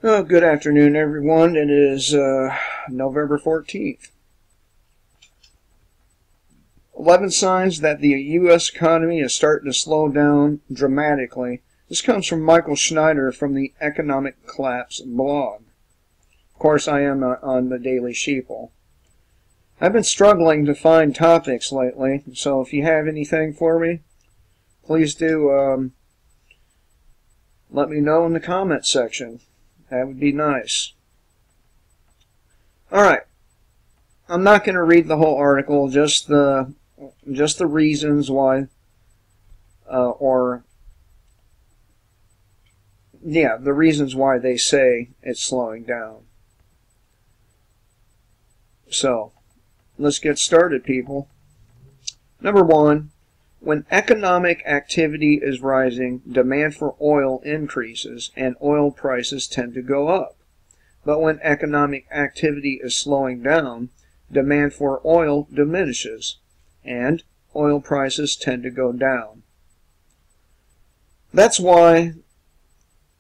Oh, good afternoon, everyone. It is November 14th. 11 signs that the U.S. economy is starting to slow down dramatically. This comes from Michael Schneider from the Economic Collapse blog. Of course, I am on the Daily Sheeple. I've been struggling to find topics lately, so if you have anything for me, please do let me know in the comment section. That would be nice. Alright. I'm not going to read the whole article, just the reasons why, the reasons why they say it's slowing down. So, let's get started, people. Number one, when economic activity is rising, demand for oil increases and oil prices tend to go up. But when economic activity is slowing down, demand for oil diminishes and oil prices tend to go down. That's why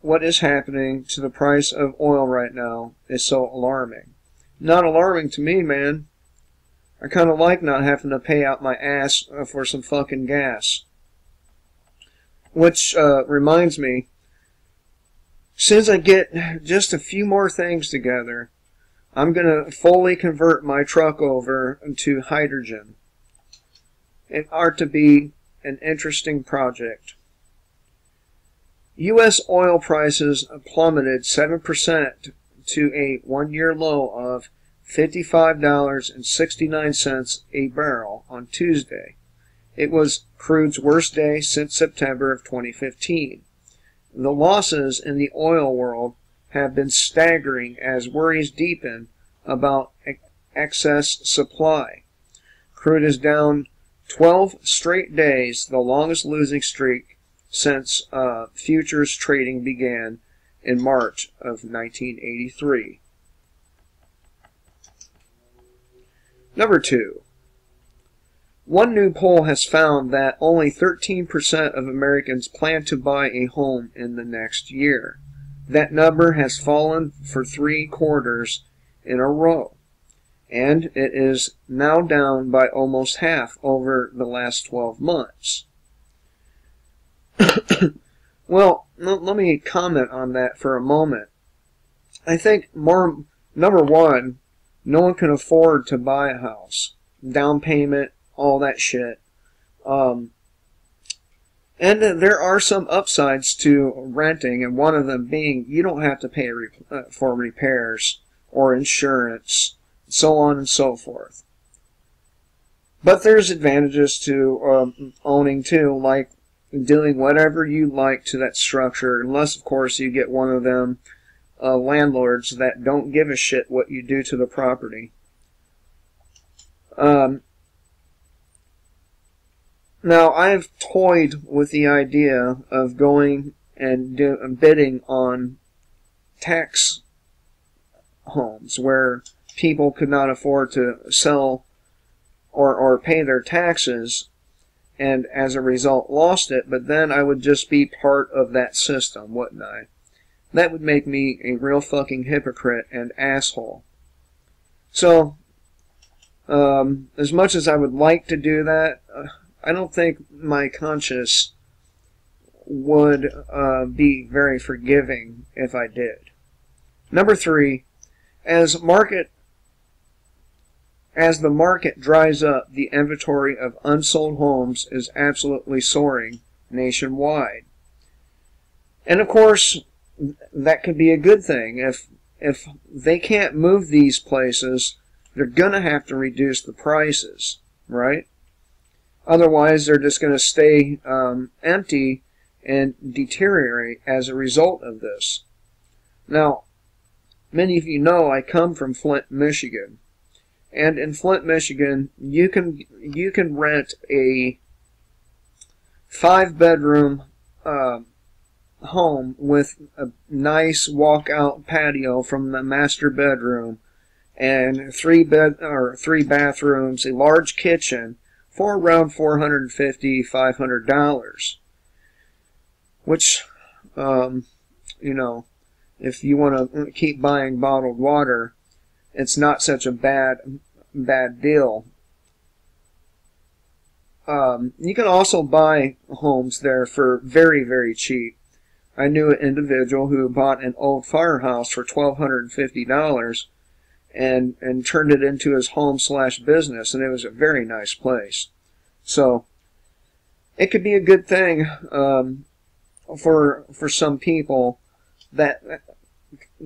what is happening to the price of oil right now is so alarming. Not alarming to me, man. I kind of like not having to pay out my ass for some fucking gas. Which reminds me, since I get just a few more things together, I'm going to fully convert my truck over to hydrogen. It ought to be an interesting project. U.S. oil prices plummeted 7% to a one-year low of $55.69 a barrel on Tuesday. It was crude's worst day since September of 2015. The losses in the oil world have been staggering as worries deepen about excess supply. Crude is down 12 straight days, the longest losing streak since futures trading began in March of 1983. Number two, one new poll has found that only 13% of Americans plan to buy a home in the next year. That number has fallen for 3 quarters in a row, and it is now down by almost half over the last 12 months. Well, let me comment on that for a moment. I think number one, no one can afford to buy a house. Down payment, all that shit. And there are some upsides to renting, and one of them being you don't have to pay for repairs or insurance, so on and so forth. But there's advantages to owning too, like doing whatever you like to that structure, unless of course you get one of them landlords that don't give a shit what you do to the property. Now, I've toyed with the idea of going and bidding on tax homes where people could not afford to sell or pay their taxes, and as a result lost it, but then I would just be part of that system, wouldn't I? That would make me a real fucking hypocrite and asshole. So, as much as I would like to do that, I don't think my conscience would be very forgiving if I did. Number three, as the market dries up, the inventory of unsold homes is absolutely soaring nationwide. And of course, that could be a good thing. If they can't move these places, they're going to have to reduce the prices, right? Otherwise, they're just going to stay empty and deteriorate as a result of this. Now, many of you know I come from Flint, Michigan. And in Flint, Michigan, you can rent a 5-bedroom home with a nice walkout patio from the master bedroom and 3 bathrooms, a large kitchen for around $450, $500, which, if you want to keep buying bottled water, it's not such a bad deal. You can also buy homes there for very, very cheap. I knew an individual who bought an old firehouse for $1,250 and turned it into his home/business, and it was a very nice place. So it could be a good thing for some people that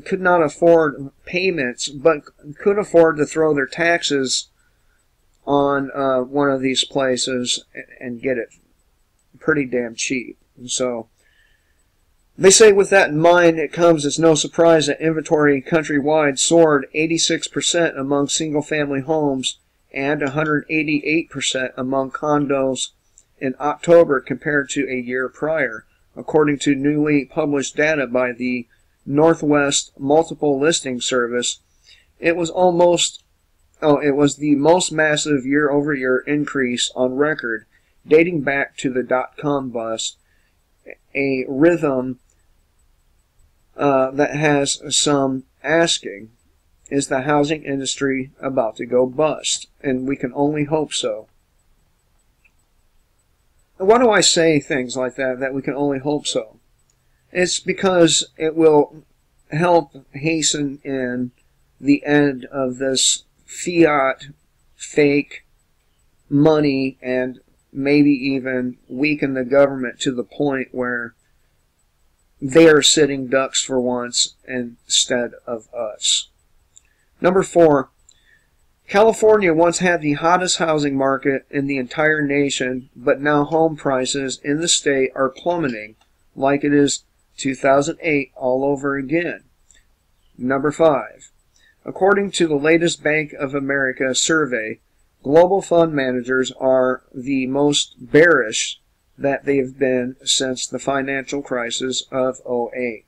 could not afford payments, but could afford to throw their taxes on one of these places and get it pretty damn cheap. And so they say with that in mind, it comes as no surprise that inventory countrywide soared 86% among single-family homes and 188% among condos in October compared to a year prior, according to newly published data by the Northwest Multiple Listing Service. It was the most massive year-over-year increase on record, dating back to the dot-com bust, a rhythm that has some asking. Is the housing industry about to go bust? And we can only hope so. And why do I say things like that we can only hope so? It's because it will help hasten in the end of this fiat, fake money, and maybe even weaken the government to the point where they are sitting ducks for once instead of us. Number 4, California once had the hottest housing market in the entire nation, but now home prices in the state are plummeting like it is 2008 all over again. Number 5, according to the latest Bank of America survey, global fund managers are the most bearish that they've been since the financial crisis of '08.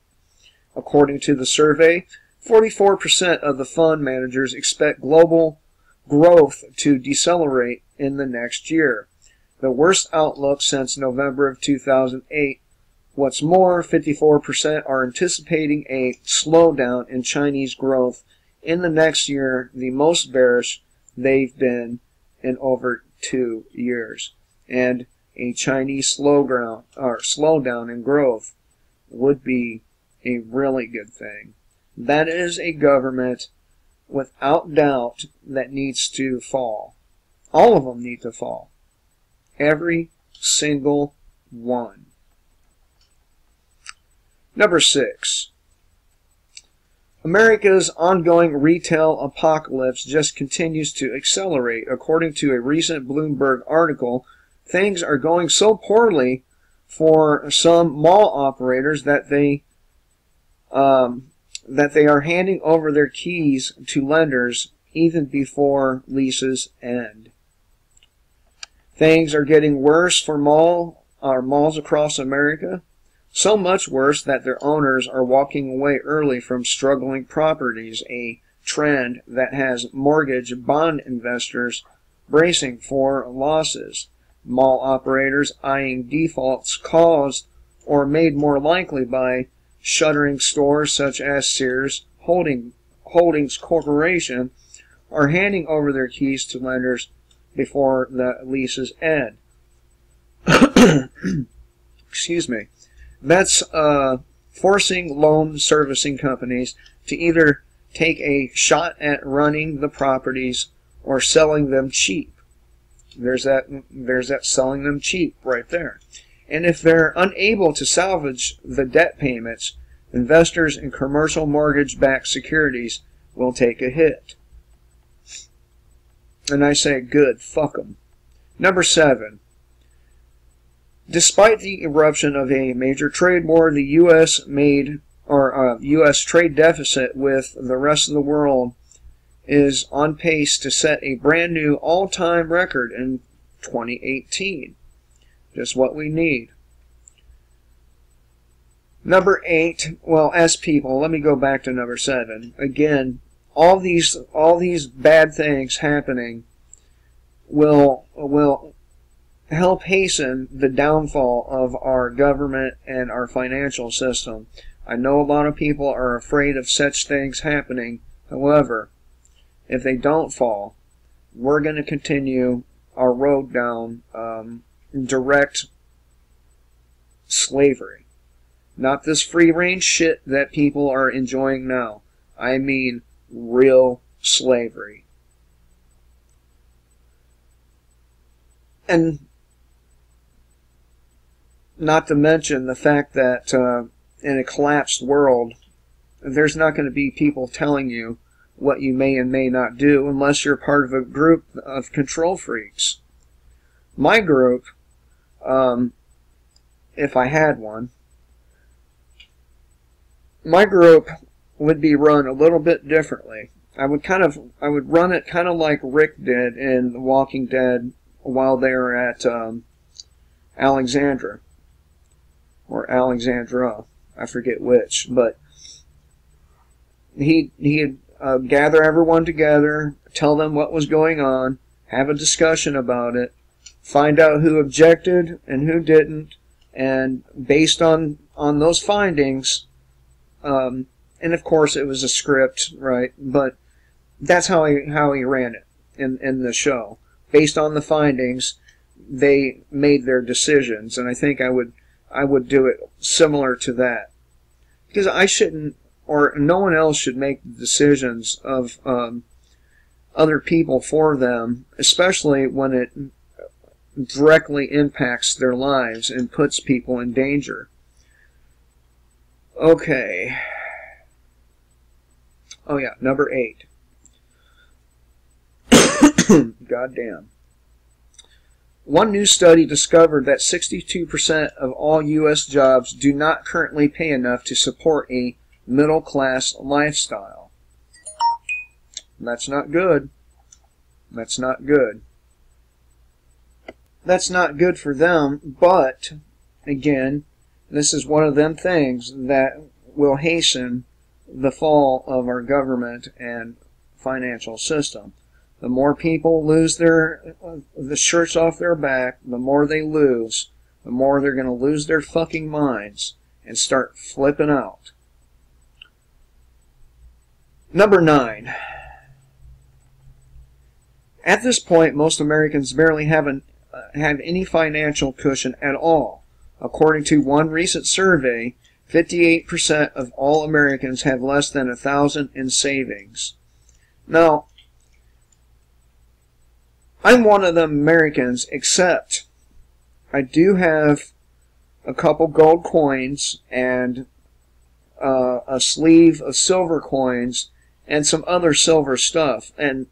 According to the survey, 44% of the fund managers expect global growth to decelerate in the next year, the worst outlook since November of 2008. What's more, 54% are anticipating a slowdown in Chinese growth in the next year, the most bearish they've been in over 2 years. And a Chinese slowdown in growth would be a really good thing. That is a government, without doubt, that needs to fall. All of them need to fall. Every single one. Number 6. America's ongoing retail apocalypse just continues to accelerate. According to a recent Bloomberg article, things are going so poorly for some mall operators that they are handing over their keys to lenders even before leases end. Things are getting worse for malls across America. So much worse that their owners are walking away early from struggling properties, a trend that has mortgage bond investors bracing for losses. Mall operators eyeing defaults caused or made more likely by shuttering stores such as Sears Holdings Corporation are handing over their keys to lenders before the leases end. Excuse me. That's forcing loan servicing companies to either take a shot at running the properties or selling them cheap. There's that selling them cheap right there. And if they're unable to salvage the debt payments, investors in commercial mortgage-backed securities will take a hit. And I say, good, fuck them. Number 7. Despite the eruption of a major trade war, the U.S. U.S. trade deficit with the rest of the world is on pace to set a brand new all-time record in 2018. Just what we need. Number 8. Well, as people, let me go back to number 7. Again, all these bad things happening will help hasten the downfall of our government and our financial system. I know a lot of people are afraid of such things happening. However, if they don't fall, we're going to continue our road down direct slavery. Not this free-range shit that people are enjoying now. I mean real slavery. And not to mention the fact that in a collapsed world, there's not going to be people telling you what you may and may not do unless you're part of a group of control freaks. My group, if I had one, my group would be run a little bit differently. I would run it kind of like Rick did in The Walking Dead while they were at Alexandra or Alexandra, I forget which, but he'd gather everyone together, tell them what was going on, have a discussion about it, find out who objected and who didn't, and based on those findings, and of course it was a script, right? But that's how he ran it in the show. Based on the findings, they made their decisions, and I think I would do it similar to that, because I shouldn't, or no one else should make the decisions of other people for them, especially when it directly impacts their lives and puts people in danger. Okay. Oh yeah, number 8. Goddamn. One new study discovered that 62% of all U.S. jobs do not currently pay enough to support a middle-class lifestyle. That's not good. That's not good. That's not good for them, but, again, this is one of them things that will hasten the fall of our government and financial system. The more people lose the shirts off their back, the more they lose, the more they're going to lose their fucking minds and start flipping out. Number 9. At this point, most Americans barely have any financial cushion at all. According to one recent survey, 58% of all Americans have less than $1,000 in savings. Now, I'm one of them Americans, except I do have a couple gold coins and a sleeve of silver coins and some other silver stuff. And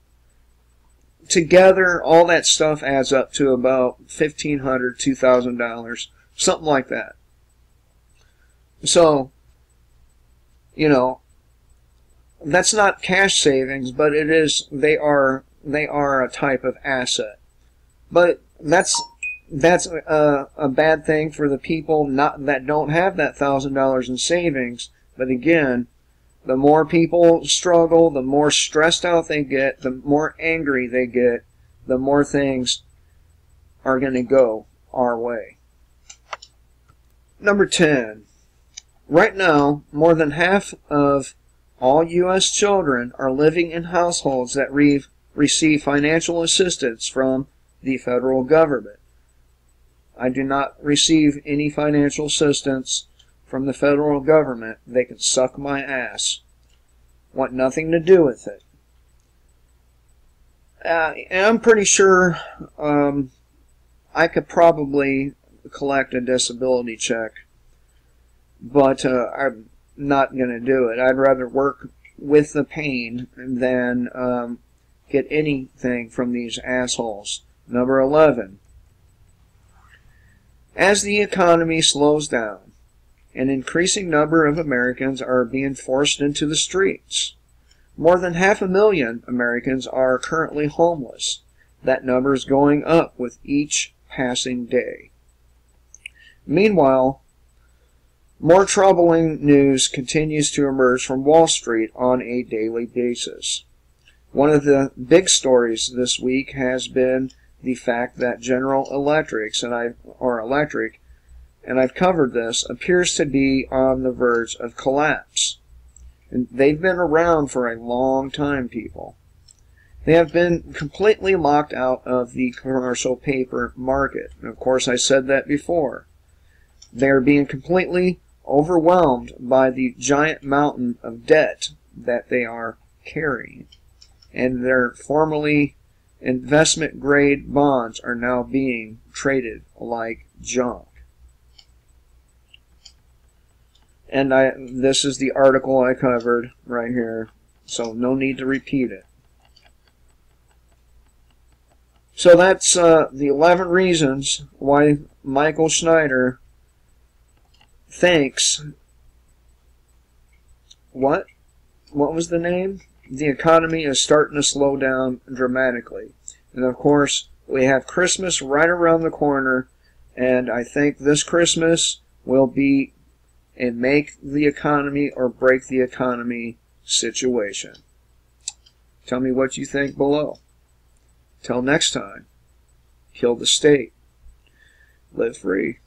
together, all that stuff adds up to about $1,500, $2,000, something like that. So, you know, that's not cash savings, but it is. They are a type of asset. But that's a bad thing for the people that don't have that $1,000 in savings. But again, the more people struggle, the more stressed out they get, the more angry they get, the more things are going to go our way. Number 10. Right now, more than half of all U.S. children are living in households that receive financial assistance from the federal government. I do not receive any financial assistance from the federal government. They can suck my ass. Want nothing to do with it. And I'm pretty sure I could probably collect a disability check, but I'm not going to do it. I'd rather work with the pain than get anything from these assholes. Number 11. As the economy slows down, an increasing number of Americans are being forced into the streets. More than 500,000 Americans are currently homeless. That number is going up with each passing day. Meanwhile, more troubling news continues to emerge from Wall Street on a daily basis. One of the big stories this week has been the fact that General Electric and I've covered this, appears to be on the verge of collapse. And they've been around for a long time, people. They have been completely locked out of the commercial paper market. And of course, I said that before. They are being completely overwhelmed by the giant mountain of debt that they are carrying. And their formerly investment-grade bonds are now being traded like junk. And this is the article I covered right here, so no need to repeat it. So that's the 11 reasons why Michael Schneider thinks, what was the name? The economy is starting to slow down dramatically. And of course, we have Christmas right around the corner, and I think this Christmas will be a make the economy or break the economy situation. Tell me what you think below. Till next time, kill the state. Live free.